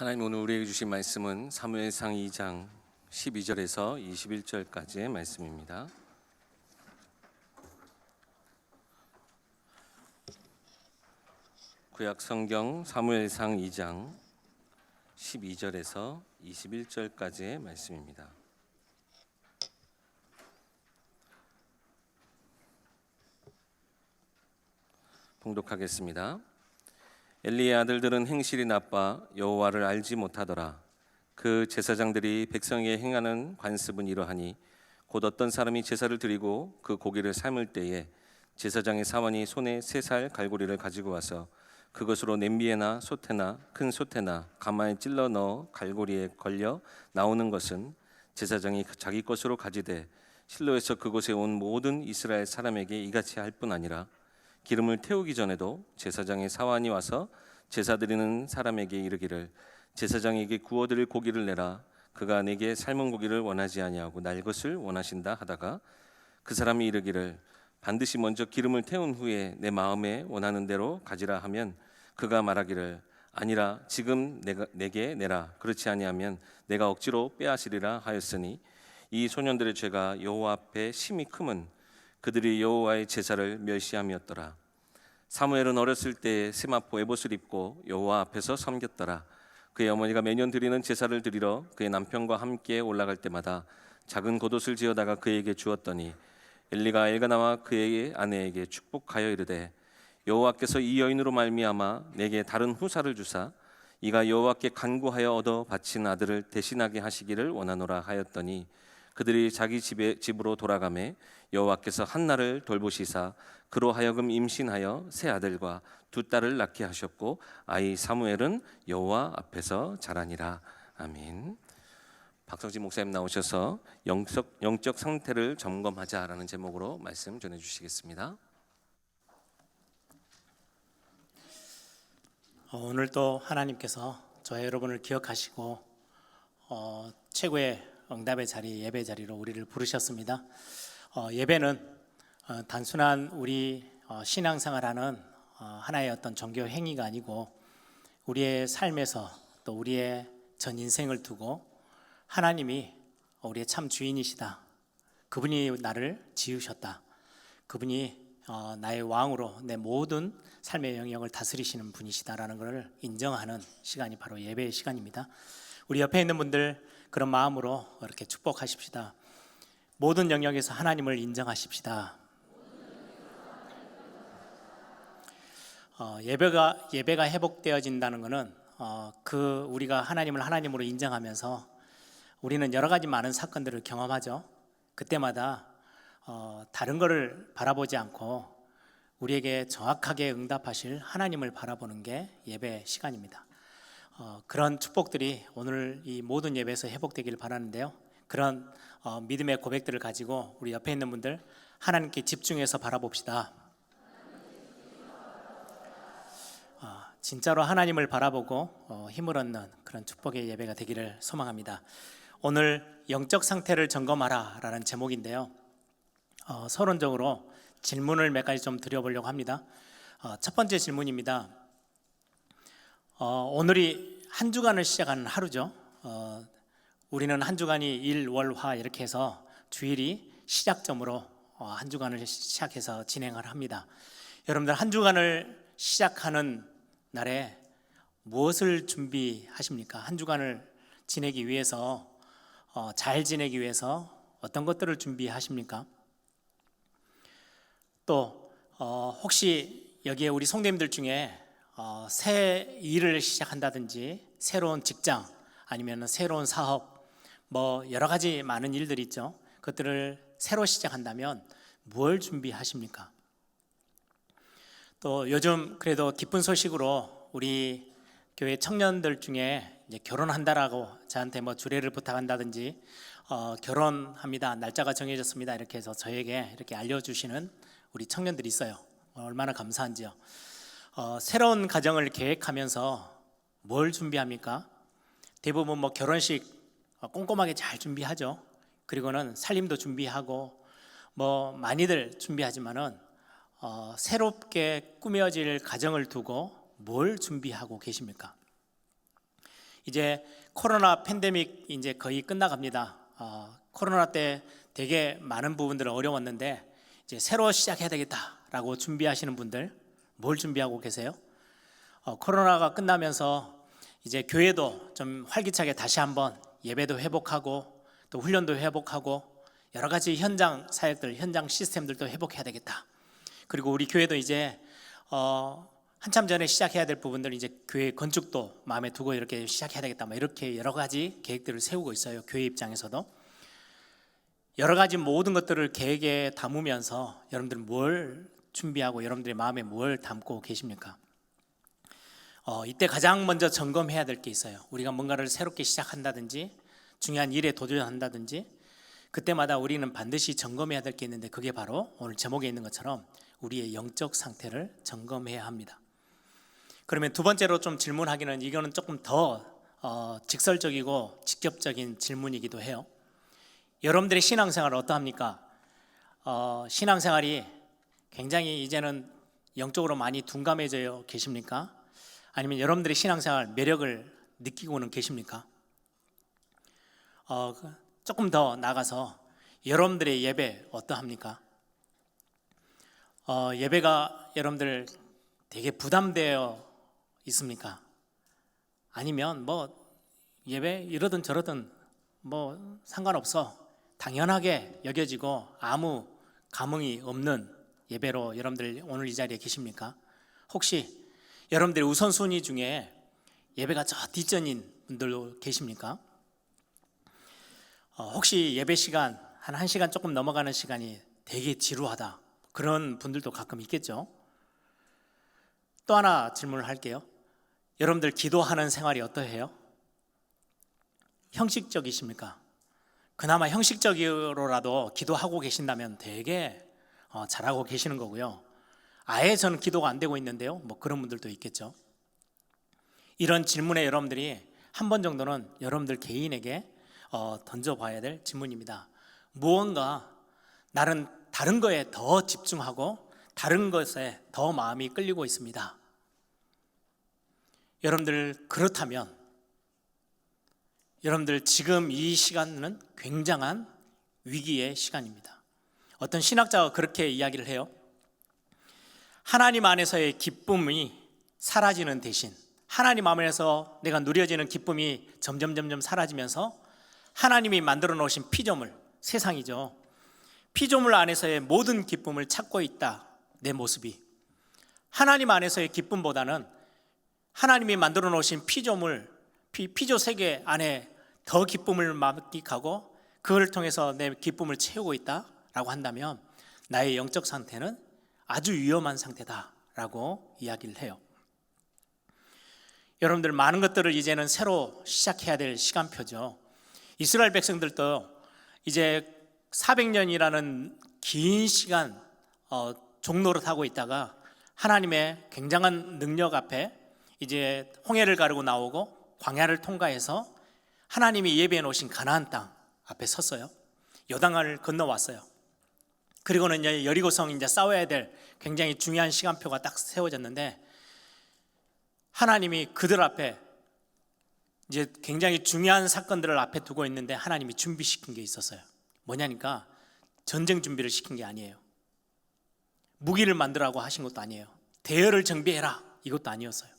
하나님 오늘 우리에게 주신 말씀은 사무엘상 2장 12절에서 21절까지의 말씀입니다. 구약 성경 사무엘상 2장 12절에서 21절까지의 말씀입니다. 봉독하겠습니다. 엘리의 아들들은 행실이 나빠 여호와를 알지 못하더라. 그 제사장들이 백성에게 행하는 관습은 이러하니 곧 어떤 사람이 제사를 드리고 그 고기를 삶을 때에 제사장의 사원이 손에 3살 갈고리를 가지고 와서 그것으로 냄비에나 솥에나 큰 솥에나 가마에 찔러 넣어 갈고리에 걸려 나오는 것은 제사장이 자기 것으로 가지되 실로에서 그곳에 온 모든 이스라엘 사람에게 이같이 할 뿐 아니라 기름을 태우기 전에도 제사장의 사환이 와서 제사 드리는 사람에게 이르기를 제사장에게 구워드릴 고기를 내라. 그가 내게 삶은 고기를 원하지 아니하고 날 것을 원하신다 하다가 그 사람이 이르기를 반드시 먼저 기름을 태운 후에 내 마음에 원하는 대로 가지라 하면 그가 말하기를 아니라 지금 내게 내라. 그렇지 아니하면 내가 억지로 빼앗으리라 하였으니 이 소년들의 죄가 여호와 앞에 심히 크면 그들이 여호와의 제사를 멸시함이었더라. 사무엘은 어렸을 때 세마포 에봇을 입고 여호와 앞에서 섬겼더라. 그의 어머니가 매년 드리는 제사를 드리러 그의 남편과 함께 올라갈 때마다 작은 겉옷을 지어다가 그에게 주었더니 엘리가 엘가나와 그의 아내에게 축복하여 이르되 여호와께서 이 여인으로 말미암아 내게 다른 후사를 주사 이가 여호와께 간구하여 얻어 바친 아들을 대신하게 하시기를 원하노라 하였더니 그들이 자기 집으로 돌아가매 여호와께서 한나를 돌보시사 그로 하여금 임신하여 세 아들과 두 딸을 낳게 하셨고 아이 사무엘은 여호와 앞에서 자라니라. 아멘. 박성진 목사님 나오셔서 영적 상태를 점검하자라는 제목으로 말씀 전해주시겠습니다. 오늘도 하나님께서 저와 여러분을 기억하시고 최고의 응답의 자리, 예배 자리로 우리를 부르셨습니다. 예배는 단순한 우리 신앙생활하는 하나의 어떤 종교 행위가 아니고 우리의 삶에서 또 우리의 전 인생을 두고 하나님이 우리의 참 주인이시다. 그분이 나를 지으셨다. 그분이 나의 왕으로 내 모든 삶의 영역을 다스리시는 분이시다라는 것을 인정하는 시간이 바로 예배의 시간입니다. 우리 옆에 있는 분들 그런 마음으로 이렇게 축복하십시다. 모든 영역에서 하나님을 인정하십시다. 예배가 회복되어진다는 것은 우리가 하나님을 하나님으로 인정하면서 우리는 여러 가지 많은 사건들을 경험하죠. 그때마다 다른 것을 바라보지 않고 우리에게 정확하게 응답하실 하나님을 바라보는 게 예배 시간입니다. 그런 축복들이 오늘 이 모든 예배에서 회복되길 바라는데요. 그런 믿음의 고백들을 가지고 우리 옆에 있는 분들 하나님께 집중해서 바라봅시다. 진짜로 하나님을 바라보고 힘을 얻는 그런 축복의 예배가 되기를 소망합니다. 오늘 영적 상태를 점검하라 라는 제목인데요. 서론적으로 질문을 몇 가지 좀 드려보려고 합니다. 첫 번째 질문입니다. 오늘이 한 주간을 시작하는 하루죠. 우리는 한 주간이 일, 월, 화 이렇게 해서 주일이 시작점으로 한 주간을 시작해서 진행을 합니다. 여러분들 한 주간을 시작하는 날에 무엇을 준비하십니까? 한 주간을 지내기 위해서 잘 지내기 위해서 어떤 것들을 준비하십니까? 또 혹시 여기에 우리 성도님들 중에 새 일을 시작한다든지 새로운 직장 아니면 새로운 사업 뭐 여러 가지 많은 일들이 있죠. 그것들을 새로 시작한다면 뭘 준비하십니까? 또 요즘 그래도 기쁜 소식으로 우리 교회 청년들 중에 이제 결혼한다라고 저한테 뭐 주례를 부탁한다든지 결혼합니다. 날짜가 정해졌습니다. 이렇게 해서 저에게 이렇게 알려주시는 우리 청년들이 있어요. 얼마나 감사한지요. 새로운 가정을 계획하면서 뭘 준비합니까? 대부분 뭐 결혼식 꼼꼼하게 잘 준비하죠. 그리고는 살림도 준비하고 뭐 많이들 준비하지만은 새롭게 꾸며질 가정을 두고 뭘 준비하고 계십니까? 이제 코로나 팬데믹 이제 거의 끝나갑니다. 코로나 때 되게 많은 부분들은 어려웠는데 이제 새로 시작해야 되겠다라고 준비하시는 분들 뭘 준비하고 계세요? 코로나가 끝나면서 이제 교회도 좀 활기차게 다시 한번 예배도 회복하고 또 훈련도 회복하고 여러 가지 현장 사역들, 현장 시스템들도 회복해야 되겠다. 그리고 우리 교회도 이제 한참 전에 시작해야 될 부분들 이제 교회 건축도 마음에 두고 이렇게 시작해야 되겠다. 이렇게 여러 가지 계획들을 세우고 있어요. 교회 입장에서도 여러 가지 모든 것들을 계획에 담으면서 여러분들은 뭘 준비하고 여러분들의 마음에 뭘 담고 계십니까? 이때 가장 먼저 점검해야 될 게 있어요. 우리가 뭔가를 새롭게 시작한다든지 중요한 일에 도전한다든지 그때마다 우리는 반드시 점검해야 될 게 있는데 그게 바로 오늘 제목에 있는 것처럼 우리의 영적 상태를 점검해야 합니다. 그러면 두 번째로 좀 질문하기는 이거는 조금 더 직설적이고 직접적인 질문이기도 해요. 여러분들의 신앙생활은 어떠합니까? 신앙생활이 굉장히 이제는 영적으로 많이 둔감해져 계십니까? 아니면 여러분들의 신앙생활 매력을 느끼고는 계십니까? 조금 더 나가서 여러분들의 예배 어떠합니까? 예배가 여러분들 되게 부담되어 있습니까? 아니면 예배 이러든 저러든 상관없어 당연하게 여겨지고 아무 감흥이 없는 예배로 여러분들 오늘 이 자리에 계십니까? 혹시 여러분들의 우선순위 중에 예배가 저 뒷전인 분들도 계십니까? 혹시 예배 시간 한 1시간 조금 넘어가는 시간이 되게 지루하다 그런 분들도 가끔 있겠죠. 또 하나 질문을 할게요. 여러분들 기도하는 생활이 어떠해요? 형식적이십니까? 그나마 형식적으로라도 기도하고 계신다면 되게 잘하고 계시는 거고요. 아예 저는 기도가 안 되고 있는데요. 그런 분들도 있겠죠. 이런 질문에 여러분들이 한 번 정도는 여러분들 개인에게 던져봐야 될 질문입니다. 무언가 나는 다른 거에 더 집중하고 다른 것에 더 마음이 끌리고 있습니다. 여러분들 그렇다면 여러분들 지금 이 시간은 굉장한 위기의 시간입니다. 어떤 신학자가 그렇게 이야기를 해요. 하나님 안에서의 기쁨이 사라지는 대신 하나님 안에서 내가 누려지는 기쁨이 점점 사라지면서 하나님이 만들어 놓으신 피조물, 세상이죠. 피조물 안에서의 모든 기쁨을 찾고 있다. 내 모습이 하나님 안에서의 기쁨보다는 하나님이 만들어 놓으신 피조물, 피조 세계 안에 더 기쁨을 만끽하고 그걸 통해서 내 기쁨을 채우고 있다라고 한다면 나의 영적 상태는 아주 위험한 상태다라고 이야기를 해요. 여러분들 많은 것들을 이제는 새로 시작해야 될 시간표죠. 이스라엘 백성들도 이제 400년이라는 긴 시간 종노릇하고 있다가 하나님의 굉장한 능력 앞에 이제 홍해를 가르고 나오고 광야를 통과해서 하나님이 예비해 놓으신 가나안 땅 앞에 섰어요. 요단강을 건너왔어요. 그리고는 이제 여리고성 이제 싸워야 될 굉장히 중요한 시간표가 딱 세워졌는데 하나님이 그들 앞에 이제 굉장히 중요한 사건들을 앞에 두고 있는데 하나님이 준비시킨 게 있었어요. 뭐냐니까 전쟁 준비를 시킨 게 아니에요. 무기를 만들라고 하신 것도 아니에요. 대열을 정비해라 이것도 아니었어요.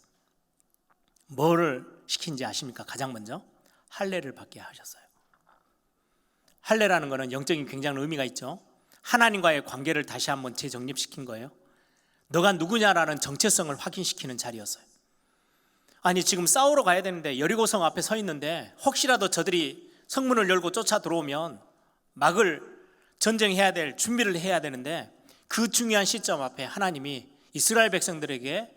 뭐를 시킨지 아십니까? 가장 먼저 할례를 받게 하셨어요. 할례라는 것은 영적인 굉장한 의미가 있죠. 하나님과의 관계를 다시 한번 재정립시킨 거예요. 너가 누구냐라는 정체성을 확인시키는 자리였어요. 아니 지금 싸우러 가야 되는데 여리고성 앞에 서 있는데 혹시라도 저들이 성문을 열고 쫓아 들어오면 막을 전쟁해야 될 준비를 해야 되는데 그 중요한 시점 앞에 하나님이 이스라엘 백성들에게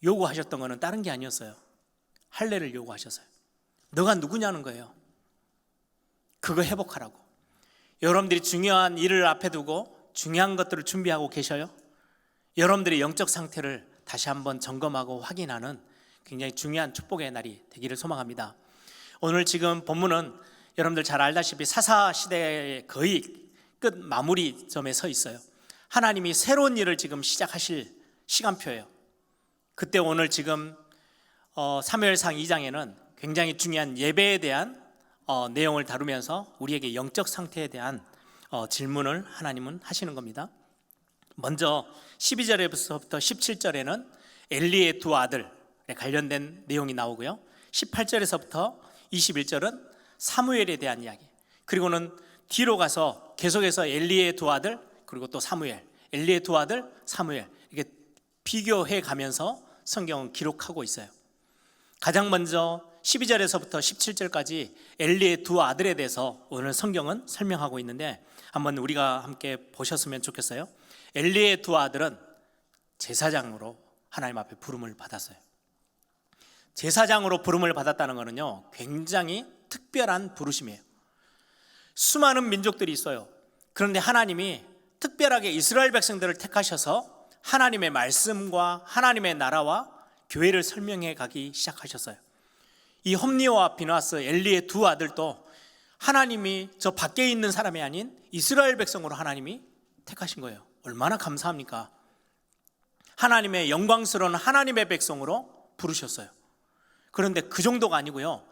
요구하셨던 것은 다른 게 아니었어요. 할례를 요구하셨어요. 너가 누구냐는 거예요. 그거 회복하라고. 여러분들이 중요한 일을 앞에 두고 중요한 것들을 준비하고 계셔요. 여러분들의 영적 상태를 다시 한번 점검하고 확인하는 굉장히 중요한 축복의 날이 되기를 소망합니다. 오늘 지금 본문은 여러분들 잘 알다시피 사사 시대의 거의 끝 마무리점에 서 있어요. 하나님이 새로운 일을 지금 시작하실 시간표예요. 그때 오늘 지금 사무엘상 2장에는 굉장히 중요한 예배에 대한 내용을 다루면서 우리에게 영적 상태에 대한 질문을 하나님은 하시는 겁니다. 먼저 12절에서부터 17절에는 엘리의 두 아들에 관련된 내용이 나오고요. 18절에서부터 21절은 사무엘에 대한 이야기, 그리고는 뒤로 가서 계속해서 엘리의 두 아들, 그리고 또 사무엘, 엘리의 두 아들, 사무엘, 이렇게 비교해 가면서 성경은 기록하고 있어요. 가장 먼저 12절에서부터 17절까지 엘리의 두 아들에 대해서 오늘 성경은 설명하고 있는데 한번 우리가 함께 보셨으면 좋겠어요. 엘리의 두 아들은 제사장으로 하나님 앞에 부름을 받았어요. 제사장으로 부름을 받았다는 것은요, 굉장히 특별한 부르심이에요. 수많은 민족들이 있어요. 그런데 하나님이 특별하게 이스라엘 백성들을 택하셔서 하나님의 말씀과 하나님의 나라와 교회를 설명해 가기 시작하셨어요. 이 홈니와 비나스, 엘리의 두 아들도 하나님이 저 밖에 있는 사람이 아닌 이스라엘 백성으로 하나님이 택하신 거예요. 얼마나 감사합니까? 하나님의 영광스러운 하나님의 백성으로 부르셨어요. 그런데 그 정도가 아니고요,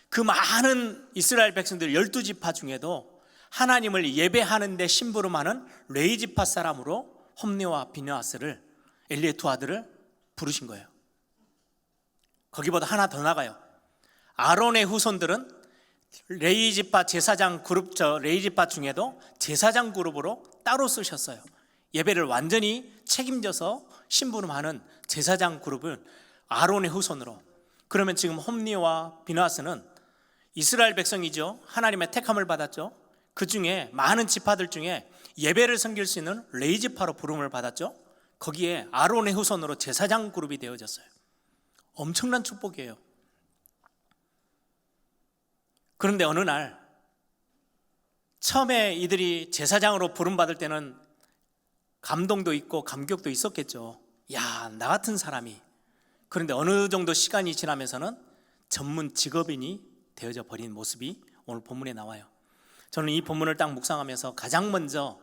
그 많은 이스라엘 백성들 12지파 중에도 하나님을 예배하는 데 심부름하는 레위지파 사람으로 홈니와 비느하스를, 엘리의 두 아들을 부르신 거예요. 거기보다 하나 더 나가요. 아론의 후손들은 레위지파 제사장 그룹, 레위지파 중에도 제사장 그룹으로 따로 쓰셨어요. 예배를 완전히 책임져서 심부름하는 제사장 그룹을 아론의 후손으로. 그러면 지금 홈니와 비느하스는 이스라엘 백성이죠. 하나님의 택함을 받았죠. 그 중에 많은 지파들 중에 예배를 섬길 수 있는 레위지파로 부름을 받았죠. 거기에 아론의 후손으로 제사장 그룹이 되어졌어요. 엄청난 축복이에요. 그런데 어느 날 처음에 이들이 제사장으로 부름받을 때는 감동도 있고 감격도 있었겠죠. 야, 나 같은 사람이. 그런데 어느 정도 시간이 지나면서는 전문 직업인이 되어져 버린 모습이 오늘 본문에 나와요. 저는 이 본문을 딱 묵상하면서 가장 먼저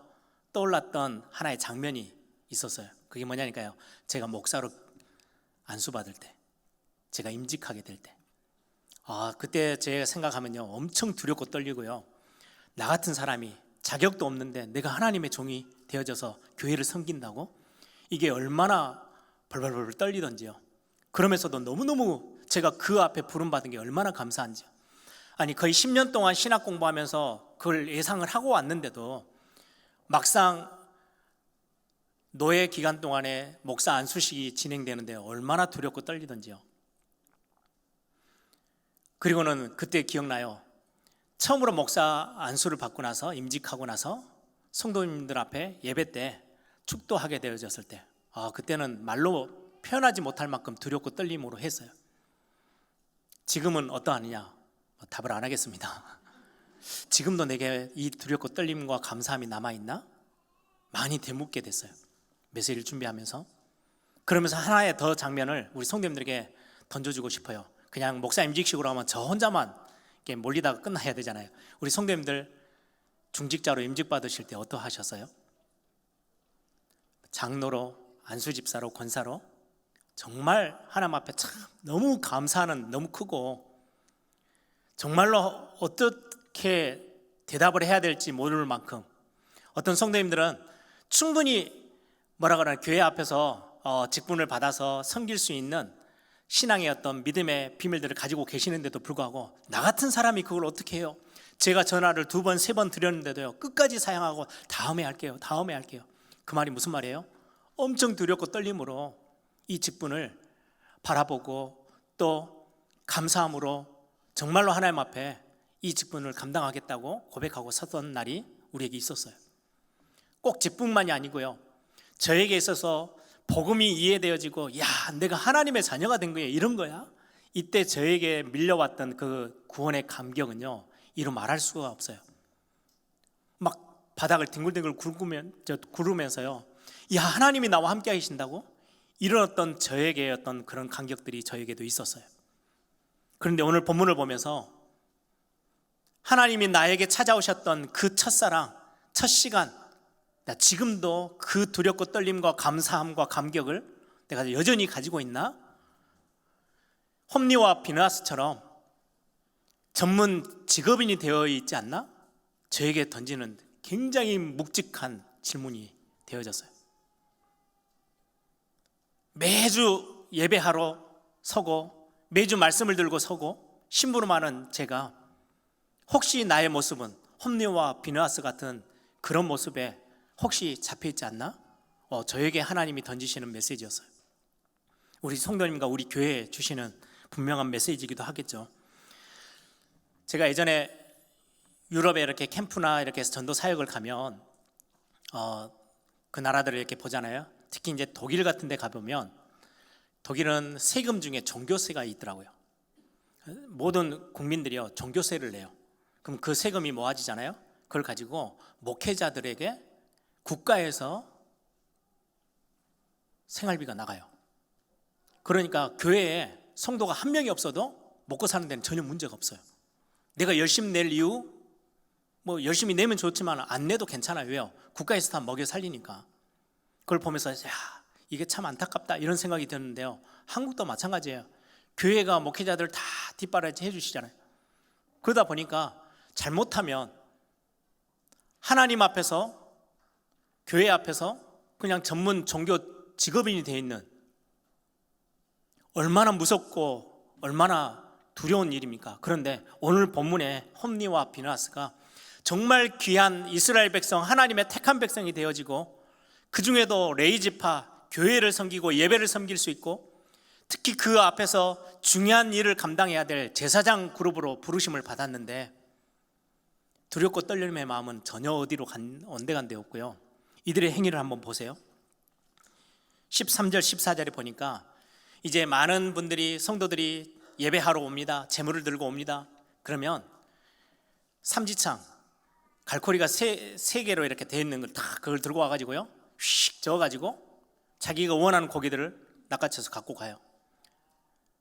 떠올랐던 하나의 장면이 있었어요. 그게 뭐냐니까요, 제가 목사로 안수받을 때, 제가 임직하게 될 때, 그때 제가 생각하면요, 엄청 두렵고 떨리고요, 나 같은 사람이 자격도 없는데 내가 하나님의 종이 되어져서 교회를 섬긴다고? 이게 얼마나 벌벌벌 떨리던지요. 그러면서도 너무너무 제가 그 앞에 부름받은 게 얼마나 감사한지요. 아니, 거의 10년 동안 신학 공부하면서 그걸 예상을 하고 왔는데도 막상 노예 기간 동안에 목사 안수식이 진행되는데 얼마나 두렵고 떨리던지요. 그리고는 그때 기억나요. 처음으로 목사 안수를 받고 나서, 임직하고 나서 성도님들 앞에 예배 때 축도하게 되어졌을 때, 그때는 말로 표현하지 못할 만큼 두렵고 떨림으로 했어요. 지금은 어떠하느냐? 답을 안 하겠습니다. 지금도 내게 이 두렵고 떨림과 감사함이 남아있나? 많이 되묻게 됐어요. 메시지를 준비하면서. 그러면서 하나의 더 장면을 우리 성도님들에게 던져주고 싶어요. 그냥 목사 임직식으로 하면 저 혼자만 이렇게 몰리다가 끝나야 되잖아요. 우리 성도님들 중직자로 임직 받으실 때 어떠하셨어요? 장로로, 안수집사로, 권사로 정말 하나님 앞에 참 너무 감사하는, 너무 크고 정말로 어떻게 대답을 해야 될지 모를 만큼, 어떤 성도님들은 충분히 교회 앞에서 직분을 받아서 섬길 수 있는 신앙의 어떤 믿음의 비밀들을 가지고 계시는데도 불구하고 나 같은 사람이 그걸 어떻게 해요? 제가 전화를 2번, 3번 드렸는데도요, 끝까지 사양하고 다음에 할게요. 그 말이 무슨 말이에요? 엄청 두렵고 떨림으로 이 직분을 바라보고 또 감사함으로 정말로 하나님 앞에 이 직분을 감당하겠다고 고백하고 섰던 날이 우리에게 있었어요. 꼭 직분만이 아니고요, 저에게 있어서 복음이 이해되어지고, 야, 내가 하나님의 자녀가 된 거야, 이런 거야. 이때 저에게 밀려왔던 그 구원의 감격은요, 이루 말할 수가 없어요. 막 바닥을 뒹굴뒹굴 구르면서요, 야, 하나님이 나와 함께 하신다고? 이런 어떤 저에게 어떤 그런 감격들이 저에게도 있었어요. 그런데 오늘 본문을 보면서 하나님이 나에게 찾아오셨던 그 첫사랑, 첫 시간, 나 지금도 그 두렵고 떨림과 감사함과 감격을 내가 여전히 가지고 있나? 홈니와 비느하스처럼 전문 직업인이 되어 있지 않나? 저에게 던지는 굉장히 묵직한 질문이 되어졌어요. 매주 예배하러 서고 매주 말씀을 들고 서고 심부름하는 제가 혹시 나의 모습은 홈리와 비느하스 같은 그런 모습에 혹시 잡혀있지 않나? 저에게 하나님이 던지시는 메시지였어요. 우리 성도님과 우리 교회에 주시는 분명한 메시지이기도 하겠죠. 제가 예전에 유럽에 이렇게 캠프나 이렇게 해서 전도 사역을 가면 그 나라들을 이렇게 보잖아요. 특히 이제 독일 같은 데 가보면 독일은 세금 중에 종교세가 있더라고요. 모든 국민들이요 종교세를 내요. 그럼 그 세금이 모아지잖아요. 그걸 가지고 목회자들에게 국가에서 생활비가 나가요. 그러니까 교회에 성도가 한 명이 없어도 먹고 사는 데는 전혀 문제가 없어요. 내가 열심히 낼 이유, 뭐 열심히 내면 좋지만 안 내도 괜찮아요. 왜요? 국가에서 다 먹여 살리니까. 그걸 보면서 야, 이게 참 안타깝다 이런 생각이 드는데요. 한국도 마찬가지예요. 교회가 목회자들 다 뒷바라지 해주시잖아요. 그러다 보니까 잘못하면 하나님 앞에서 교회 앞에서 그냥 전문 종교 직업인이 되어 있는 얼마나 무섭고 얼마나 두려운 일입니까? 그런데 오늘 본문에 홈리와 비느하스가 정말 귀한 이스라엘 백성, 하나님의 택한 백성이 되어지고 그 중에도 레위지파 교회를 섬기고 예배를 섬길 수 있고 특히 그 앞에서 중요한 일을 감당해야 될 제사장 그룹으로 부르심을 받았는데 두렵고 떨림의 마음은 전혀 어디로 온데간데 없고요. 이들의 행위를 한번 보세요. 13절 14절에 보니까 이제 많은 분들이 성도들이 예배하러 옵니다. 제물을 들고 옵니다. 그러면 삼지창 갈고리가 세 개로 이렇게 되어 있는 걸 다 그걸 들고 와가지고요 휙 저어가지고 자기가 원하는 고기들을 낚아채서 갖고 가요.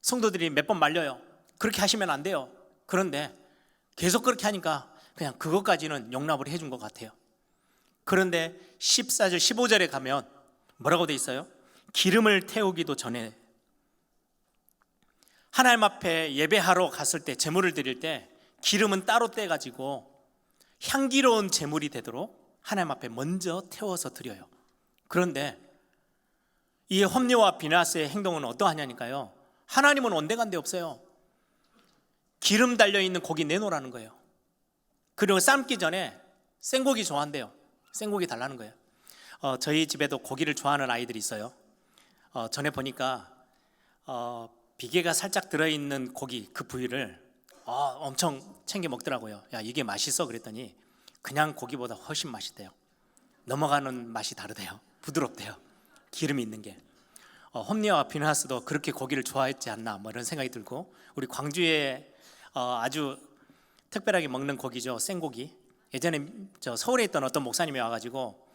성도들이 몇 번 말려요. 그렇게 하시면 안 돼요. 그런데 계속 그렇게 하니까 그냥 그것까지는 용납을 해준 것 같아요. 그런데 14절 15절에 가면 뭐라고 돼 있어요? 기름을 태우기도 전에 하나님 앞에 예배하러 갔을 때 제물을 드릴 때 기름은 따로 떼가지고 향기로운 제물이 되도록 하나님 앞에 먼저 태워서 드려요. 그런데 이 홈리와 비느하스의 행동은 어떠하냐니까요. 하나님은 온데간데 없어요. 기름 달려있는 고기 내놓으라는 거예요. 그리고 삶기 전에 생고기 좋아한대요. 생고기 달라는 거예요. 저희 집에도 고기를 좋아하는 아이들이 있어요. 전에 보니까 비계가 살짝 들어있는 고기 그 부위를 엄청 챙겨 먹더라고요. 야 이게 맛있어 그랬더니 그냥 고기보다 훨씬 맛있대요. 넘어가는 맛이 다르대요. 부드럽대요. 기름이 있는 게. 홈리와 비느하스도 그렇게 고기를 좋아했지 않나 뭐 이런 생각이 들고 우리 광주에 아주 특별하게 먹는 고기죠. 생고기. 예전에 저 서울에 있던 어떤 목사님이 와가지고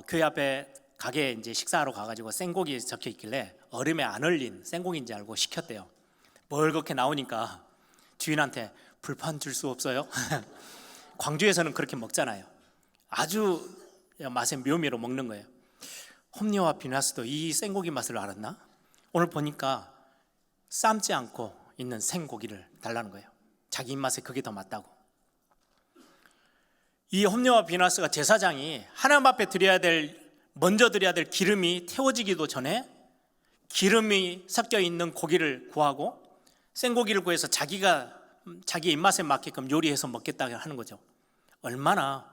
교회 앞에 가게에 이제 식사하러 가가지고 생고기 적혀 있길래 얼음에 안 얼린 생고기인지 알고 시켰대요. 멀겋게 나오니까 주인한테 불판 줄 수 없어요? 광주에서는 그렇게 먹잖아요. 아주 맛의 묘미로 먹는 거예요. 홈리와 비느하스도 이 생고기 맛을 알았나? 오늘 보니까 삶지 않고 있는 생고기를 달라는 거예요. 자기 입맛에 그게 더 맞다고. 이 홈리와 비느하스가 제사장이 하나님 앞에 먼저 드려야 될 기름이 태워지기도 전에 기름이 섞여 있는 고기를 구하고 생고기를 구해서 자기 입맛에 맞게끔 요리해서 먹겠다고 하는 거죠. 얼마나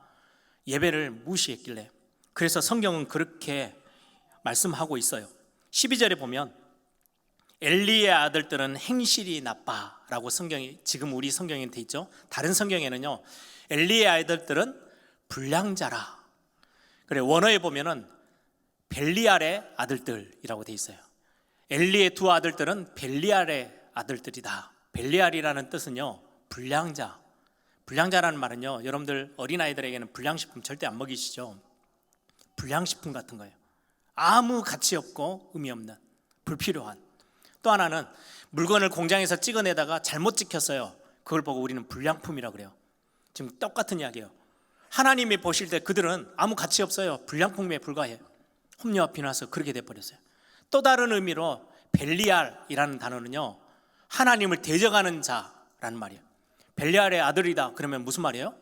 예배를 무시했길래. 그래서 성경은 그렇게 말씀하고 있어요. 12절에 보면 엘리의 아들들은 행실이 나빠라고 성경이 지금 우리 성경에 돼 있죠. 다른 성경에는요 엘리의 아들들은 불량자라. 그래 원어에 보면은 벨리알의 아들들이라고 돼 있어요. 엘리의 두 아들들은 벨리알의 아들들이다. 벨리알이라는 뜻은요 불량자. 불량자라는 말은요 여러분들 어린아이들에게는 불량식품 절대 안 먹이시죠. 불량식품 같은 거예요. 아무 가치 없고 의미 없는 불필요한. 또 하나는 물건을 공장에서 찍어내다가 잘못 찍혔어요. 그걸 보고 우리는 불량품이라고 그래요. 지금 똑같은 이야기예요. 하나님이 보실 때 그들은 아무 가치 없어요. 불량품에 불과해요. 홈리와 비느하스 그렇게 돼버렸어요. 또 다른 의미로 벨리알이라는 단어는요 하나님을 대적하는 자라는 말이에요. 벨리알의 아들이다. 그러면 무슨 말이에요?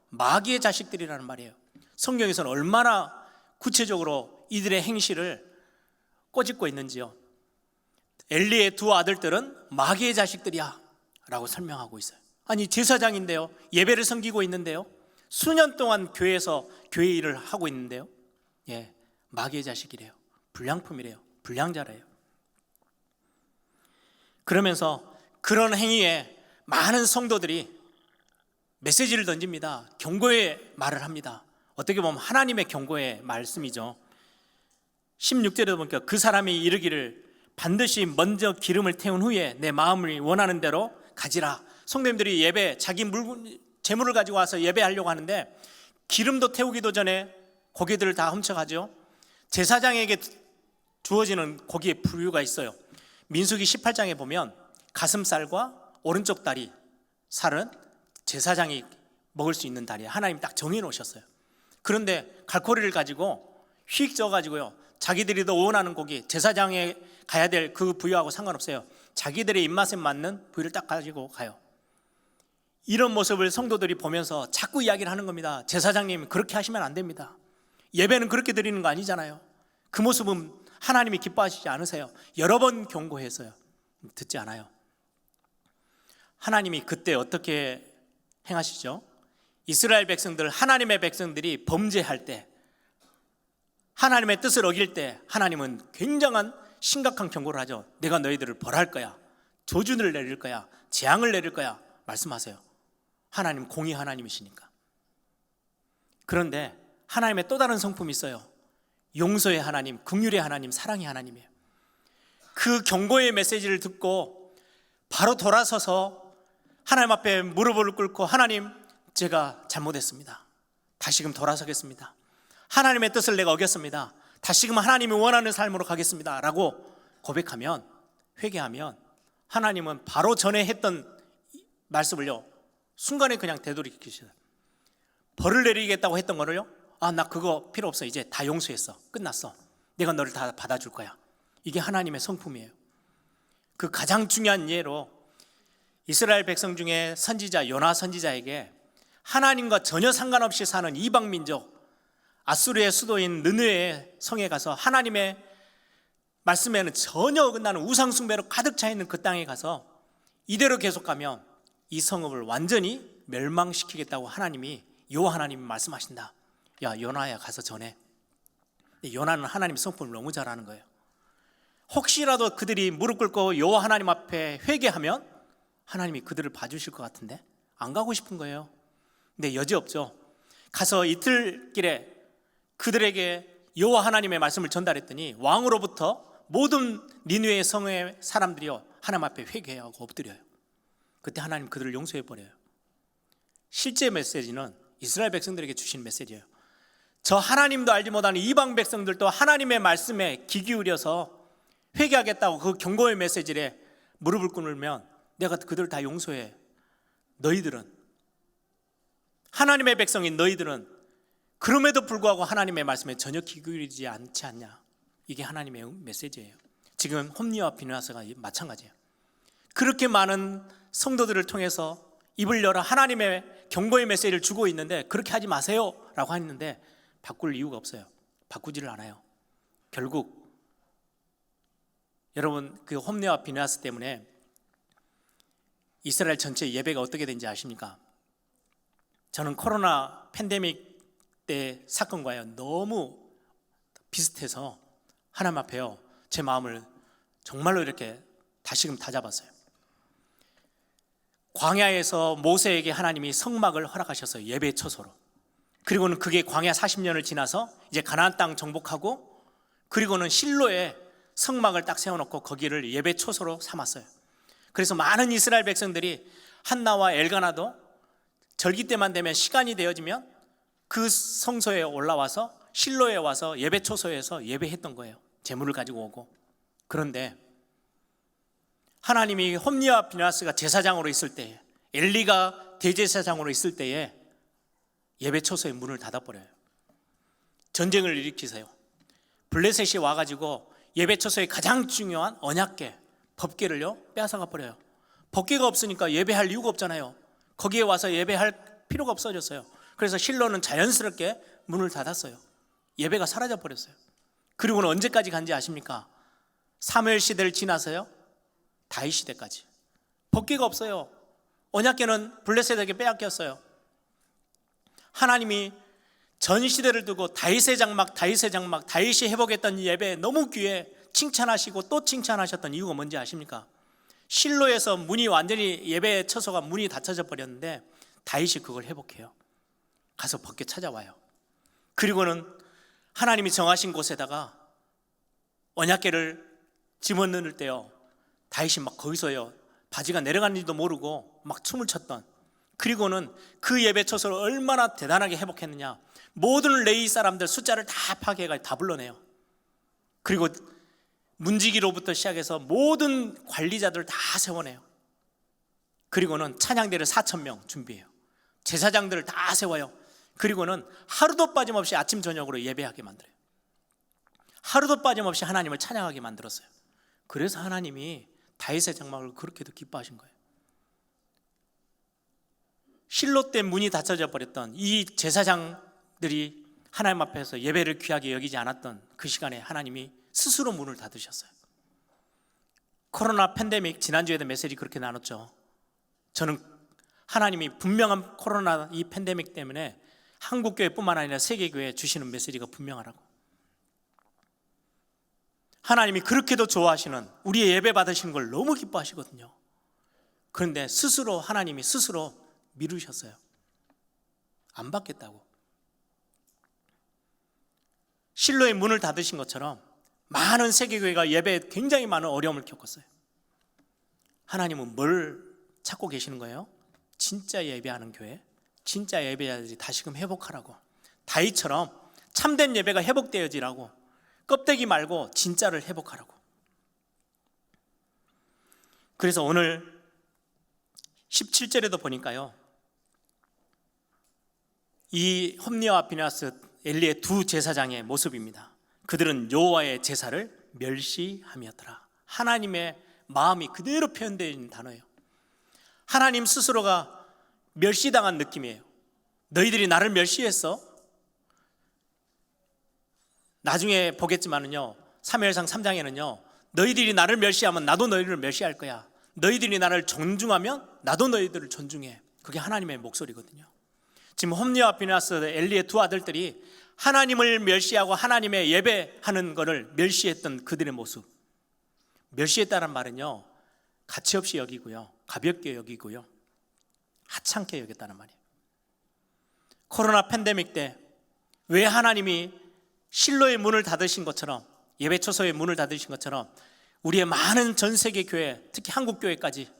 마귀의 자식들이라는 말이에요. 성경에서는 얼마나 구체적으로 이들의 행실을 꼬집고 있는지요. 엘리의 두 아들들은 마귀의 자식들이야 라고 설명하고 있어요. 아니, 제사장인데요, 예배를 섬기고 있는데요, 수년 동안 교회에서 교회 일을 하고 있는데요, 마귀의 자식이래요. 불량품이래요. 불량자래요. 그러면서 그런 행위에 많은 성도들이 메시지를 던집니다. 경고의 말을 합니다. 어떻게 보면 하나님의 경고의 말씀이죠. 16절에 보니까 그 사람이 이르기를 반드시 먼저 기름을 태운 후에 내 마음을 원하는 대로 가지라. 성도님들이 예배, 자기 재물을 가지고 와서 예배하려고 하는데 기름도 태우기도 전에 고기들을 다 훔쳐가죠. 제사장에게 주어지는 고기의 부류가 있어요. 민수기 18장에 보면 가슴살과 오른쪽 다리 살은 제사장이 먹을 수 있는 다리에 하나님 딱 정해 놓으셨어요. 그런데 갈고리를 가지고 휙 쪄가지고요, 자기들이 더 원하는 고기, 제사장에 가야 될 그 부위하고 상관없어요. 자기들의 입맛에 맞는 부위를 딱 가지고 가요. 이런 모습을 성도들이 보면서 자꾸 이야기를 하는 겁니다. 제사장님, 그렇게 하시면 안 됩니다. 예배는 그렇게 드리는 거 아니잖아요. 그 모습은 하나님이 기뻐하시지 않으세요. 여러 번 경고했어요. 듣지 않아요. 하나님이 그때 어떻게 행하시죠? 이스라엘 백성들, 하나님의 백성들이 범죄할 때, 하나님의 뜻을 어길 때 하나님은 굉장한 심각한 경고를 하죠. 내가 너희들을 벌할 거야, 조준을 내릴 거야, 재앙을 내릴 거야 말씀하세요. 하나님 공의 하나님이시니까. 그런데 하나님의 또 다른 성품이 있어요. 용서의 하나님, 긍휼의 하나님, 사랑의 하나님이에요. 그 경고의 메시지를 듣고 바로 돌아서서 하나님 앞에 무릎을 꿇고, 하나님, 제가 잘못했습니다. 다시금 돌아서겠습니다. 하나님의 뜻을 내가 어겼습니다. 다시금 하나님이 원하는 삶으로 가겠습니다 라고 고백하면, 회개하면 하나님은 바로 전에 했던 말씀을요, 순간에 그냥 되돌이키시어요. 벌을 내리겠다고 했던 거를요, 나 그거 필요 없어, 이제 다 용서했어, 끝났어, 내가 너를 다 받아줄 거야. 이게 하나님의 성품이에요. 그 가장 중요한 예로 이스라엘 백성 중에 선지자 요나 선지자에게 하나님과 전혀 상관없이 사는 이방 민족, 아수르의 수도인 느느웨의 성에 가서 하나님의 말씀에는 전혀 어긋나는 우상 숭배로 가득 차 있는 그 땅에 가서 이대로 계속 가면 이 성읍을 완전히 멸망시키겠다고 하나님이, 여호와 하나님이 말씀하신다. 야, 요나야, 가서 전해. 요나는 하나님 성품을 너무 잘 아는 거예요. 혹시라도 그들이 무릎 꿇고 여호와 하나님 앞에 회개하면 하나님이 그들을 봐주실 것 같은데 안 가고 싶은 거예요. 근데 여지없죠. 가서 이틀 길에 그들에게 여호와 하나님의 말씀을 전달했더니 왕으로부터 모든 니느웨 성의 사람들이요, 하나님 앞에 회개하고 엎드려요. 그때 하나님 그들을 용서해버려요. 실제 메시지는 이스라엘 백성들에게 주신 메시지예요. 저 하나님도 알지 못하는 이방 백성들도 하나님의 말씀에 귀 기울여서 회개하겠다고 그 경고의 메시지에 무릎을 꿇으면 내가 그들을 다 용서해. 너희들은, 하나님의 백성인 너희들은 그럼에도 불구하고 하나님의 말씀에 전혀 귀 기울이지 않지 않냐. 이게 하나님의 메시지예요. 지금 홈리와 비느하스가 마찬가지예요. 그렇게 많은 성도들을 통해서 입을 열어 하나님의 경고의 메시지를 주고 있는데 그렇게 하지 마세요 라고 했는데 바꿀 이유가 없어요. 바꾸지를 않아요. 결국 여러분, 그 홈리와 비느하스 때문에 이스라엘 전체 예배가 어떻게 된지 아십니까? 저는 코로나 팬데믹 때 사건과요 너무 비슷해서 하나님 앞에요, 제 마음을 정말로 이렇게 다시금 다잡았어요. 광야에서 모세에게 하나님이 성막을 허락하셨어요. 예배 처소로. 그리고는 그게 광야 40년을 지나서 이제 가나안 땅 정복하고, 그리고는 실로에 성막을 딱 세워놓고 거기를 예배 처소로 삼았어요. 그래서 많은 이스라엘 백성들이 한나와 엘가나도 절기 때만 되면 시간이 되어지면 그 성소에 올라와서 실로에 와서 예배 처소에서 예배했던 거예요. 제물을 가지고 오고. 그런데 하나님이 홈리와 비느하스가 제사장으로 있을 때에, 엘리가 대제사장으로 있을 때에 예배 처소의 문을 닫아버려요. 전쟁을 일으키세요. 블레셋이 와가지고 예배 처소의 가장 중요한 언약궤, 법궤를요 빼앗아가 버려요. 법궤가 없으니까 예배할 이유가 없잖아요. 거기에 와서 예배할 필요가 없어졌어요. 그래서 실로는 자연스럽게 문을 닫았어요. 예배가 사라져 버렸어요. 그리고는 언제까지 간지 아십니까? 사무엘 시대를 지나서요, 다윗 시대까지. 법궤가 없어요. 언약궤는 블레셋에게 빼앗겼어요. 하나님이 전 시대를 두고 다윗의 장막, 다윗이 회복했던 예배 너무 귀해 칭찬하시고 또 칭찬하셨던 이유가 뭔지 아십니까? 실로에서 문이 완전히 예배 처소가 문이 닫혀져 버렸는데 다윗이 그걸 회복해요. 가서 법궤 찾아와요. 그리고는 하나님이 정하신 곳에다가 언약궤를 집어넣을 때요, 다윗이 막 거기서요 바지가 내려가는지도 모르고 막 춤을 췄던, 그리고는 그 예배 처소를 얼마나 대단하게 회복했느냐. 모든 레위 사람들 숫자를 다 파괴해가지고 다 불러내요. 그리고 문지기로부터 시작해서 모든 관리자들 다 세워내요. 그리고는 찬양대를 4,000명 준비해요. 제사장들을 다 세워요. 그리고는 하루도 빠짐없이 아침 저녁으로 예배하게 만들어요. 하루도 빠짐없이 하나님을 찬양하게 만들었어요. 그래서 하나님이 다윗의 장막을 그렇게도 기뻐하신 거예요. 실로 때 문이 닫혀져 버렸던 이 제사장들이 하나님 앞에서 예배를 귀하게 여기지 않았던 그 시간에 하나님이 스스로 문을 닫으셨어요. 코로나 팬데믹, 지난주에도 메시지 그렇게 나눴죠. 저는 하나님이 분명한 코로나 이 팬데믹 때문에 한국교회뿐만 아니라 세계교회에 주시는 메시지가 분명하라고. 하나님이 그렇게도 좋아하시는, 우리의 예배 받으시는 걸 너무 기뻐하시거든요. 그런데 스스로 하나님이 스스로 미루셨어요. 안 받겠다고. 실로의 문을 닫으신 것처럼 많은 세계교회가 예배에 굉장히 많은 어려움을 겪었어요. 하나님은 뭘 찾고 계시는 거예요? 진짜 예배하는 교회, 진짜 예배자들이 다시금 회복하라고. 다윗처럼 참된 예배가 회복되어지라고. 껍데기 말고 진짜를 회복하라고. 그래서 오늘 17절에도 보니까요, 이 홈리와 비나스, 엘리의 두 제사장의 모습입니다. 그들은 여호와의 제사를 멸시함이었더라. 하나님의 마음이 그대로 표현되어 있는 단어예요. 하나님 스스로가 멸시당한 느낌이에요. 너희들이 나를 멸시했어? 나중에 보겠지만은요, 사무엘상 3장에는요, 너희들이 나를 멸시하면 나도 너희를 멸시할 거야. 너희들이 나를 존중하면 나도 너희들을 존중해. 그게 하나님의 목소리거든요. 지금 홈리와 비나스, 엘리의 두 아들들이 하나님을 멸시하고 하나님의 예배하는 것을 멸시했던 그들의 모습. 멸시했다는 말은요, 가치없이 여기고요, 가볍게 여기고요, 하찮게 여겼다는 말이에요. 코로나 팬데믹 때 왜 하나님이 실로의 문을 닫으신 것처럼, 예배 처소의 문을 닫으신 것처럼 우리의 많은 전 세계 교회, 특히 한국 교회까지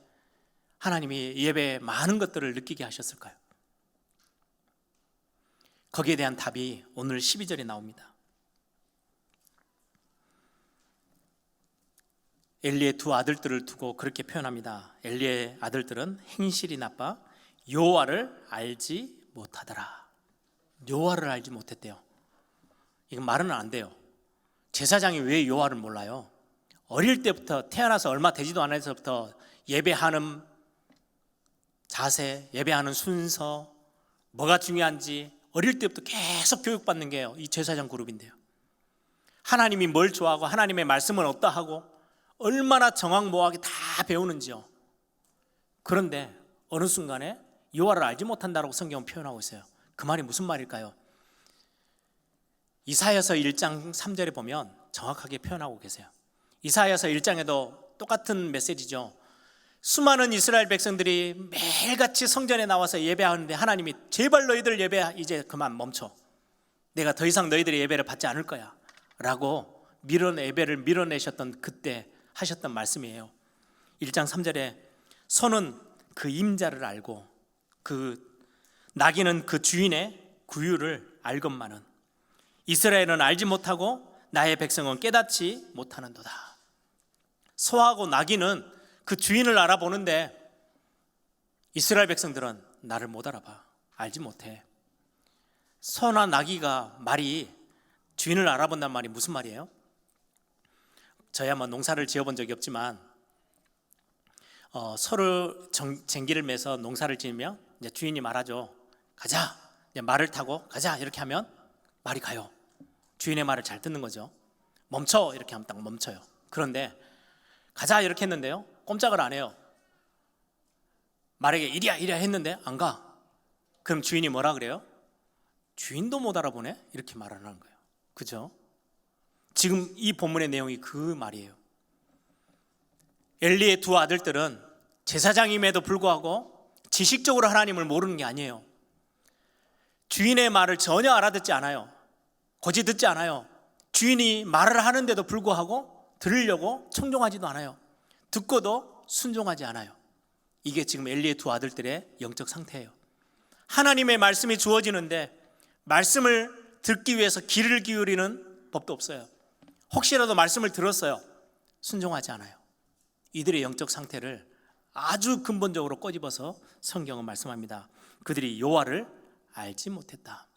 하나님이 예배에 많은 것들을 느끼게 하셨을까요? 거기에 대한 답이 오늘 12절에 나옵니다. 엘리의 두 아들들을 두고 그렇게 표현합니다. 엘리의 아들들은 행실이 나빠 여호와를 알지 못하더라. 여호와를 알지 못했대요. 이건 말은 안 돼요. 제사장이 왜 여호와를 몰라요? 어릴 때부터, 태어나서 얼마 되지도 않아서부터 예배하는 자세, 예배하는 순서, 뭐가 중요한지 어릴 때부터 계속 교육받는 게 이 제사장 그룹인데요. 하나님이 뭘 좋아하고 하나님의 말씀은 어떠하고 얼마나 정확모호하게 다 배우는지요. 그런데 어느 순간에 여호와를 알지 못한다라고 성경은 표현하고 있어요. 그 말이 무슨 말일까요? 이사야서 1장 3절에 보면 정확하게 표현하고 계세요. 이사야서 1장에도 똑같은 메시지죠. 수많은 이스라엘 백성들이 매일같이 성전에 나와서 예배하는데 하나님이 제발 너희들 예배 이제 그만 멈춰. 내가 더 이상 너희들의 예배를 받지 않을 거야 라고 예배를 밀어내셨던 그때 하셨던 말씀이에요. 1장 3절에 소는 그 임자를 알고 나귀는 그 주인의 구유를 알건만은 이스라엘은 알지 못하고 나의 백성은 깨닫지 못하는도다. 소하고 나귀는 그 주인을 알아보는데 이스라엘 백성들은 나를 못 알아봐. 알지 못해. 소나 나귀가 말이 주인을 알아본다는 말이 무슨 말이에요? 저야 뭐 농사를 지어본 적이 없지만 서로 쟁기를 매서 농사를 지으며 이제 주인이 말하죠. 가자. 이제 말을 타고 가자 이렇게 하면 말이 가요. 주인의 말을 잘 듣는 거죠. 멈춰 이렇게 하면 딱 멈춰요. 그런데 가자 이렇게 했는데요, 꼼짝을 안 해요. 말에게 이리야 이리야 했는데 안 가. 그럼 주인이 뭐라 그래요? 주인도 못 알아보네? 이렇게 말하는 거예요. 그죠? 지금 이 본문의 내용이 그 말이에요. 엘리의 두 아들들은 제사장임에도 불구하고 지식적으로 하나님을 모르는 게 아니에요. 주인의 말을 전혀 알아듣지 않아요. 고지 듣지 않아요. 주인이 말을 하는데도 불구하고 들으려고 청종하지도 않아요. 듣고도 순종하지 않아요. 이게 지금 엘리의 두 아들들의 영적 상태예요. 하나님의 말씀이 주어지는데 말씀을 듣기 위해서 귀를 기울이는 법도 없어요. 혹시라도 말씀을 들었어요. 순종하지 않아요. 이들의 영적 상태를 아주 근본적으로 꼬집어서 성경은 말씀합니다. 그들이 여호와를 알지 못했다.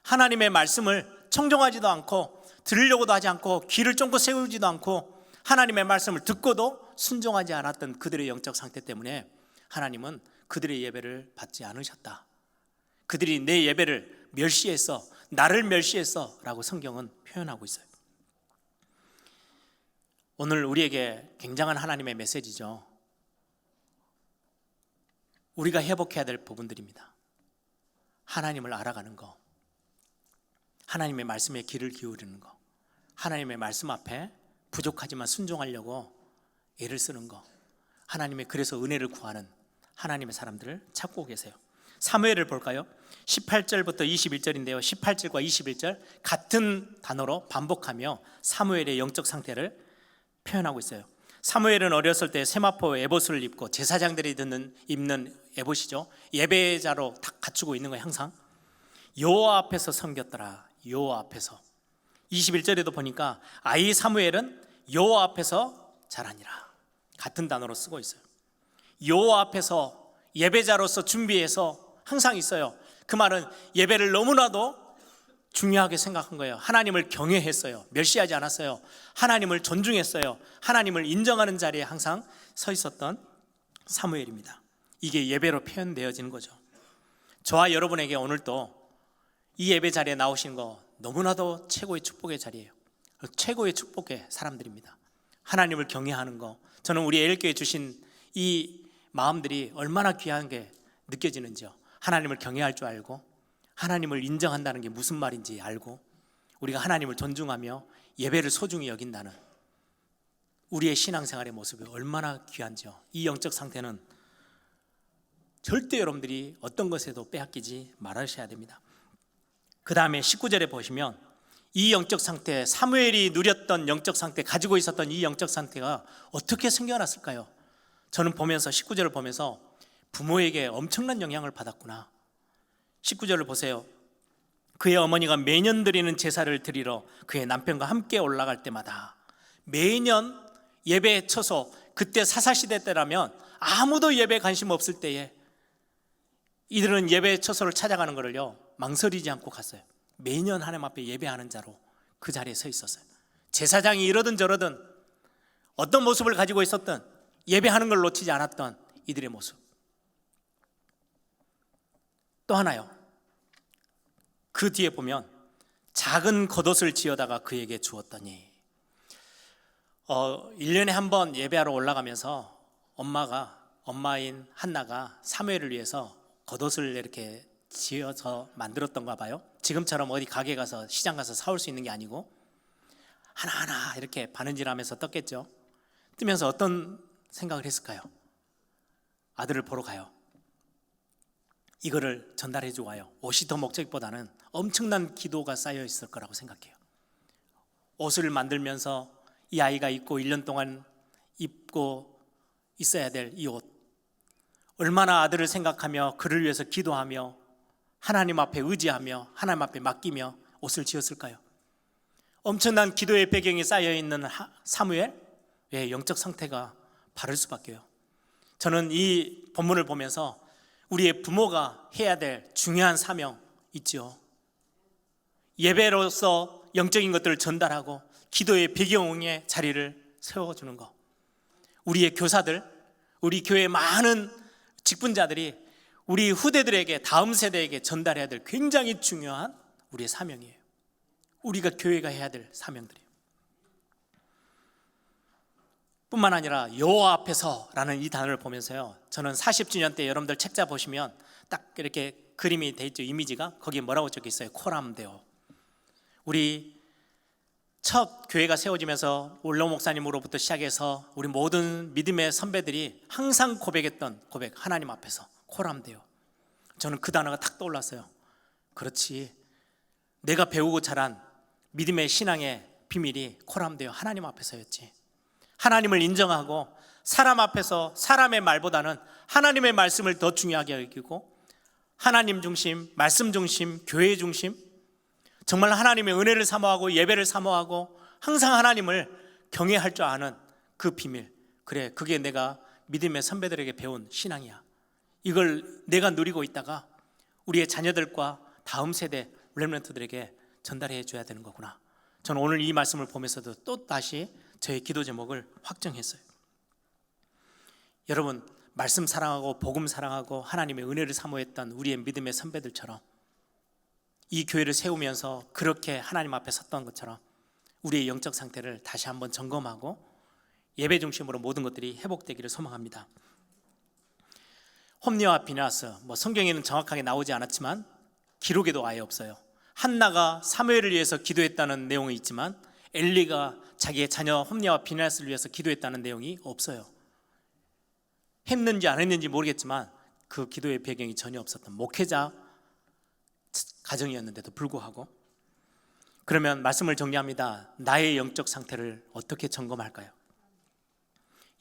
하나님의 말씀을 청종하지도 않고 들으려고도 하지 않고 귀를 쫑긋 세우지도 않고 하나님의 말씀을 듣고도 순종하지 않았던 그들의 영적 상태 때문에 하나님은 그들의 예배를 받지 않으셨다. 그들이 내 예배를 멸시했어, 나를 멸시했어 라고 성경은 표현하고 있어요. 오늘 우리에게 굉장한 하나님의 메시지죠. 우리가 회복해야 될 부분들입니다. 하나님을 알아가는 거, 하나님의 말씀에 귀를 기울이는 거, 하나님의 말씀 앞에 부족하지만 순종하려고 애를 쓰는 거, 하나님의 그래서 은혜를 구하는 하나님의 사람들을 찾고 계세요. 사무엘을 볼까요? 18절부터 21절인데요 18절과 21절 같은 단어로 반복하며 사무엘의 영적 상태를 표현하고 있어요. 사무엘은 어렸을 때 세마포 에봇을 입고 제사장들이 입는 에봇이죠. 예배자로 딱 갖추고 있는 거예요. 항상 여호와 앞에서 섬겼더라. 여호와 앞에서. 21절에도 보니까 아이 사무엘은 여호와 앞에서 자라니라. 같은 단어로 쓰고 있어요. 여호와 앞에서 예배자로서 준비해서 항상 있어요. 그 말은 예배를 너무나도 중요하게 생각한 거예요. 하나님을 경외했어요. 멸시하지 않았어요. 하나님을 존중했어요. 하나님을 인정하는 자리에 항상 서 있었던 사무엘입니다. 이게 예배로 표현되어지는 거죠. 저와 여러분에게 오늘도 이 예배 자리에 나오신 거 너무나도 최고의 축복의 자리예요. 최고의 축복의 사람들입니다. 하나님을 경외하는 거, 저는 우리 애일교회 주신 이 마음들이 얼마나 귀한 게 느껴지는지요. 하나님을 경외할 줄 알고 하나님을 인정한다는 게 무슨 말인지 알고 우리가 하나님을 존중하며 예배를 소중히 여긴다는 우리의 신앙생활의 모습이 얼마나 귀한지요. 이 영적 상태는 절대 여러분들이 어떤 것에도 빼앗기지 말으셔야 됩니다. 그 다음에 19절에 보시면 이 영적 상태, 사무엘이 누렸던 영적 상태, 가지고 있었던 이 영적 상태가 어떻게 생겨났을까요? 저는 보면서 19절을 보면서 부모에게 엄청난 영향을 받았구나. 19절을 보세요. 그의 어머니가 매년 드리는 제사를 드리러 그의 남편과 함께 올라갈 때마다 매년 예배에 쳐서, 그때 사사시대 때라면 아무도 예배에 관심 없을 때에 이들은 예배 처소를 찾아가는 것을요 망설이지 않고 갔어요. 매년 하나님 앞에 예배하는 자로 그 자리에 서 있었어요. 제사장이 이러든 저러든 어떤 모습을 가지고 있었든 예배하는 걸 놓치지 않았던 이들의 모습. 또 하나요, 그 뒤에 보면 작은 겉옷을 지어다가 그에게 주었더니 1년에 한 번 예배하러 올라가면서 엄마인 한나가 사무엘을 위해서 겉옷을 이렇게 지어서 만들었던가 봐요. 지금처럼 어디 가게 가서 시장 가서 사올 수 있는 게 아니고 하나하나 이렇게 바느질하면서 떴겠죠. 뜨면서 어떤 생각을 했을까요? 아들을 보러 가요. 이거를 전달해 주고 와요. 옷이 더 목적보다는 엄청난 기도가 쌓여 있을 거라고 생각해요. 옷을 만들면서 이 아이가 입고 1년 동안 입고 있어야 될 이 옷, 얼마나 아들을 생각하며 그를 위해서 기도하며 하나님 앞에 의지하며 하나님 앞에 맡기며 옷을 지었을까요? 엄청난 기도의 배경이 쌓여있는 사무엘, 왜 영적 상태가 바를 수밖에요. 저는 이 본문을 보면서 우리의 부모가 해야 될 중요한 사명 있죠. 예배로서 영적인 것들을 전달하고 기도의 배경에 자리를 세워주는 것. 우리의 교사들, 우리 교회의 많은 직분자들이 우리 후대들에게, 다음 세대에게 전달해야 될 굉장히 중요한 우리의 사명이에요. 우리가 교회가 해야 될 사명들이에요. 뿐만 아니라 여호와 앞에서라는 이 단어를 보면서요, 저는 40주년 때 여러분들 책자 보시면 딱 이렇게 그림이 돼 있죠. 이미지가. 거기에 뭐라고 적혀 있어요? 코람데오. 우리 첫 교회가 세워지면서 올로 목사님으로부터 시작해서 우리 모든 믿음의 선배들이 항상 고백했던 고백, 하나님 앞에서 코람데오. 저는 그 단어가 탁 떠올랐어요. 그렇지, 내가 배우고 자란 믿음의 신앙의 비밀이 코람데오, 하나님 앞에서였지. 하나님을 인정하고 사람 앞에서 사람의 말보다는 하나님의 말씀을 더 중요하게 여기고, 하나님 중심, 말씀 중심, 교회 중심, 정말 하나님의 은혜를 사모하고 예배를 사모하고 항상 하나님을 경외할 줄 아는 그 비밀, 그래, 그게 내가 믿음의 선배들에게 배운 신앙이야. 이걸 내가 누리고 있다가 우리의 자녀들과 다음 세대 렘넌트들에게 전달해 줘야 되는 거구나. 저는 오늘 이 말씀을 보면서도 또 다시 저의 기도 제목을 확정했어요. 여러분, 말씀 사랑하고 복음 사랑하고 하나님의 은혜를 사모했던 우리의 믿음의 선배들처럼 이 교회를 세우면서 그렇게 하나님 앞에 섰던 것처럼 우리의 영적 상태를 다시 한번 점검하고 예배 중심으로 모든 것들이 회복되기를 소망합니다. 홈리와 비나스, 성경에는 정확하게 나오지 않았지만 기록에도 아예 없어요. 한나가 사무엘을 위해서 기도했다는 내용이 있지만 엘리가 자기의 자녀 홈리와 비나스를 위해서 기도했다는 내용이 없어요. 했는지 안 했는지 모르겠지만 그 기도의 배경이 전혀 없었던 목회자 가정이었는데도 불구하고. 그러면 말씀을 정리합니다. 나의 영적 상태를 어떻게 점검할까요?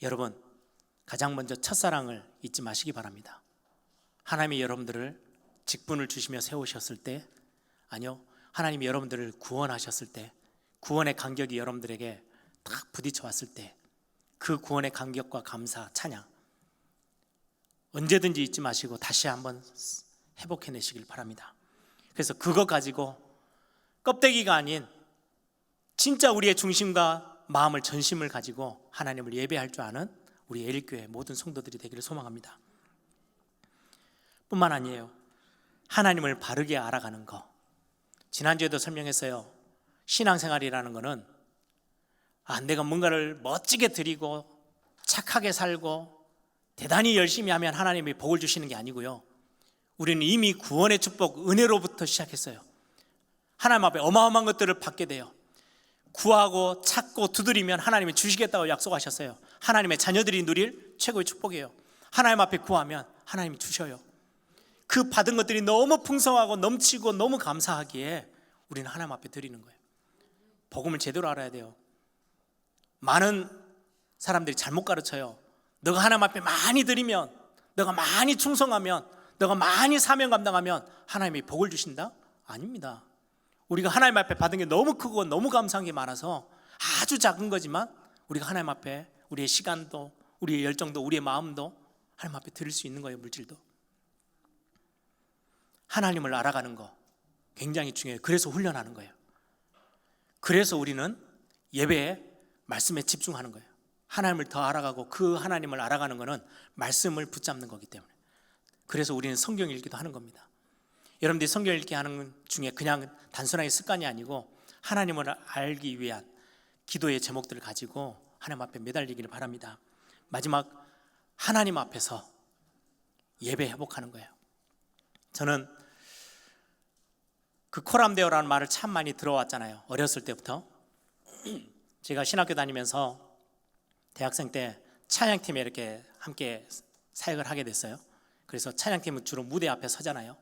여러분, 가장 먼저 첫사랑을 잊지 마시기 바랍니다. 하나님이 여러분들을 직분을 주시며 세우셨을 때, 아니요, 하나님이 여러분들을 구원하셨을 때, 구원의 간격이 여러분들에게 딱 부딪혀 왔을 때 그 구원의 간격과 감사, 찬양 언제든지 잊지 마시고 다시 한번 회복해내시길 바랍니다. 그래서 그거 가지고 껍데기가 아닌 진짜 우리의 중심과 마음을, 전심을 가지고 하나님을 예배할 줄 아는 우리 에릭교회 모든 성도들이 되기를 소망합니다. 뿐만 아니에요, 하나님을 바르게 알아가는 거. 지난주에도 설명했어요. 신앙생활이라는 거는 내가 뭔가를 멋지게 드리고 착하게 살고 대단히 열심히 하면 하나님이 복을 주시는 게 아니고요, 우리는 이미 구원의 축복, 은혜로부터 시작했어요. 하나님 앞에 어마어마한 것들을 받게 돼요. 구하고 찾고 두드리면 하나님이 주시겠다고 약속하셨어요. 하나님의 자녀들이 누릴 최고의 축복이에요. 하나님 앞에 구하면 하나님이 주셔요. 그 받은 것들이 너무 풍성하고 넘치고 너무 감사하기에 우리는 하나님 앞에 드리는 거예요. 복음을 제대로 알아야 돼요. 많은 사람들이 잘못 가르쳐요. 너가 하나님 앞에 많이 드리면, 너가 많이 충성하면, 너가 많이 사명 감당하면 하나님이 복을 주신다? 아닙니다. 우리가 하나님 앞에 받은 게 너무 크고 너무 감사한 게 많아서 아주 작은 거지만 우리가 하나님 앞에 우리의 시간도, 우리의 열정도, 우리의 마음도 하나님 앞에 드릴 수 있는 거예요. 물질도. 하나님을 알아가는 거 굉장히 중요해요. 그래서 훈련하는 거예요. 그래서 우리는 예배에, 말씀에 집중하는 거예요. 하나님을 더 알아가고 그 하나님을 알아가는 거는 말씀을 붙잡는 거기 때문에. 그래서 우리는 성경 읽기도 하는 겁니다. 여러분들이 성경 읽기 하는 중에 그냥 단순하게 습관이 아니고 하나님을 알기 위한 기도의 제목들을 가지고 하나님 앞에 매달리기를 바랍니다. 마지막, 하나님 앞에서 예배 회복하는 거예요. 저는 그 코람데오라는 말을 참 많이 들어왔잖아요. 어렸을 때부터. 제가 신학교 다니면서 대학생 때 찬양팀에 이렇게 함께 사역을 하게 됐어요. 그래서 찬양팀은 주로 무대 앞에 서잖아요.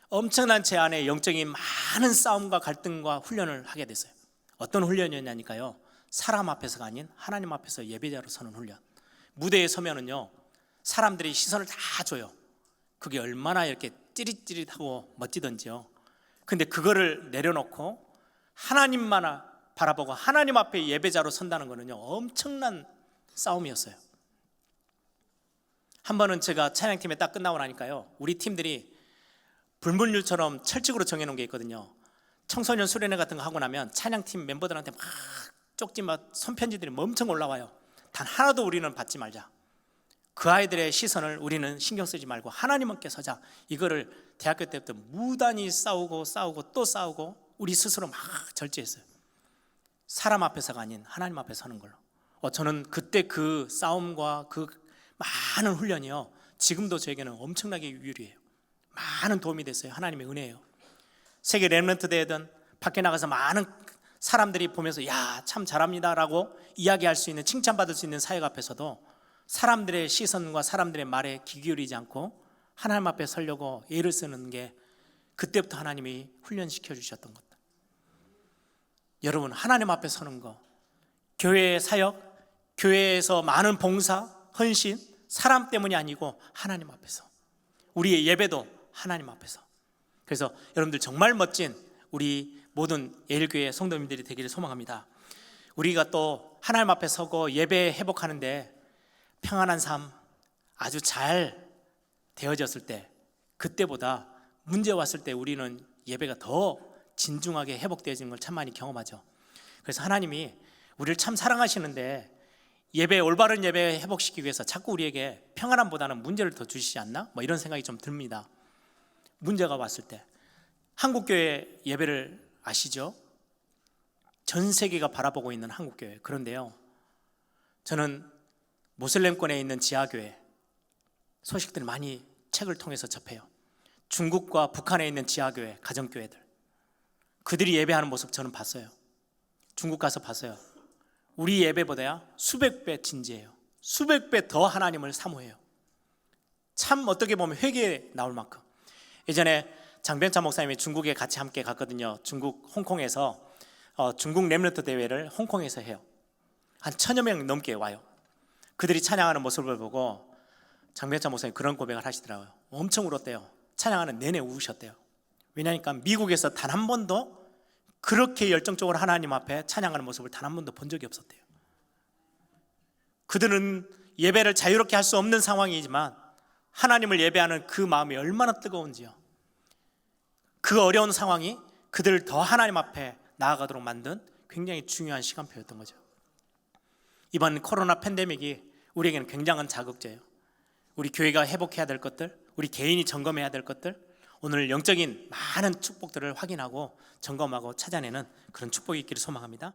엄청난 제 안에 영적인 많은 싸움과 갈등과 훈련을 하게 됐어요. 어떤 훈련이었냐니까요, 사람 앞에서가 아닌 하나님 앞에서 예배자로 서는 훈련. 무대에 서면은요, 사람들이 시선을 다 줘요. 그게 얼마나 이렇게 찌릿찌릿하고 멋지던지요. 근데 그거를 내려놓고 하나님만 바라보고 하나님 앞에 예배자로 선다는 거는요, 엄청난 싸움이었어요. 한 번은 제가 찬양팀에 딱 끝나고 나니까요, 우리 팀들이 불문율처럼 철칙으로 정해놓은 게 있거든요. 청소년 수련회 같은 거 하고 나면 찬양팀 멤버들한테 막 쪽지, 막 손편지들이 엄청 올라와요. 단 하나도 우리는 받지 말자. 그 아이들의 시선을 우리는 신경 쓰지 말고 하나님 함께 서자. 이거를 대학교 때부터 무단히 싸우고 또 싸우고 우리 스스로 막 절제했어요. 사람 앞에서가 아닌 하나님 앞에 서는 걸로. 저는 그때 그 싸움과 그 많은 훈련이요, 지금도 저에게는 엄청나게 유리해요. 많은 도움이 됐어요. 하나님의 은혜예요. 세계 렘넌트 대회든 밖에 나가서 많은 사람들이 보면서 야, 참 잘합니다라고 이야기할 수 있는, 칭찬받을 수 있는 사역 앞에서도 사람들의 시선과 사람들의 말에 귀 기울이지 않고 하나님 앞에 서려고 애를 쓰는 게 그때부터 하나님이 훈련시켜 주셨던 것. 여러분, 하나님 앞에 서는 거, 교회의 사역, 교회에서 많은 봉사, 헌신, 사람 때문이 아니고 하나님 앞에서, 우리의 예배도 하나님 앞에서. 그래서 여러분들 정말 멋진 우리 모든 예일교회 성도님들이 되기를 소망합니다. 우리가 또 하나님 앞에 서고 예배 회복하는데 평안한 삶 아주 잘 되어졌을 때, 그때보다 문제 왔을 때 우리는 예배가 더 진중하게 회복되어지는 걸 참 많이 경험하죠. 그래서 하나님이 우리를 참 사랑하시는데 예배, 올바른 예배 회복시키기 위해서 자꾸 우리에게 평안함보다는 문제를 더 주시지 않나? 뭐 이런 생각이 좀 듭니다. 문제가 왔을 때 한국교회 예배를 아시죠? 전 세계가 바라보고 있는 한국교회. 그런데요, 저는 모슬렘권에 있는 지하교회 소식들을 많이 책을 통해서 접해요. 중국과 북한에 있는 지하교회, 가정교회들, 그들이 예배하는 모습 저는 봤어요. 중국 가서 봤어요. 우리 예배보다야 수백 배 진지해요. 수백 배 더 하나님을 사모해요. 참 어떻게 보면 회개에 나올 만큼. 예전에 장병찬 목사님이 중국에 같이 함께 갔거든요. 중국 홍콩에서 중국 렘넌트 대회를 홍콩에서 해요. 한 1000여 명 넘게 와요. 그들이 찬양하는 모습을 보고 장병찬 목사님이 그런 고백을 하시더라고요. 엄청 울었대요. 찬양하는 내내 우셨대요. 왜냐하니까 미국에서 단 한 번도 그렇게 열정적으로 하나님 앞에 찬양하는 모습을 단 한 번도 본 적이 없었대요. 그들은 예배를 자유롭게 할 수 없는 상황이지만 하나님을 예배하는 그 마음이 얼마나 뜨거운지요. 그 어려운 상황이 그들을 더 하나님 앞에 나아가도록 만든 굉장히 중요한 시간표였던 거죠. 이번 코로나 팬데믹이 우리에게는 굉장한 자극제예요. 우리 교회가 회복해야 될 것들, 우리 개인이 점검해야 될 것들, 오늘 영적인 많은 축복들을 확인하고 점검하고 찾아내는 그런 축복이 있기를 소망합니다.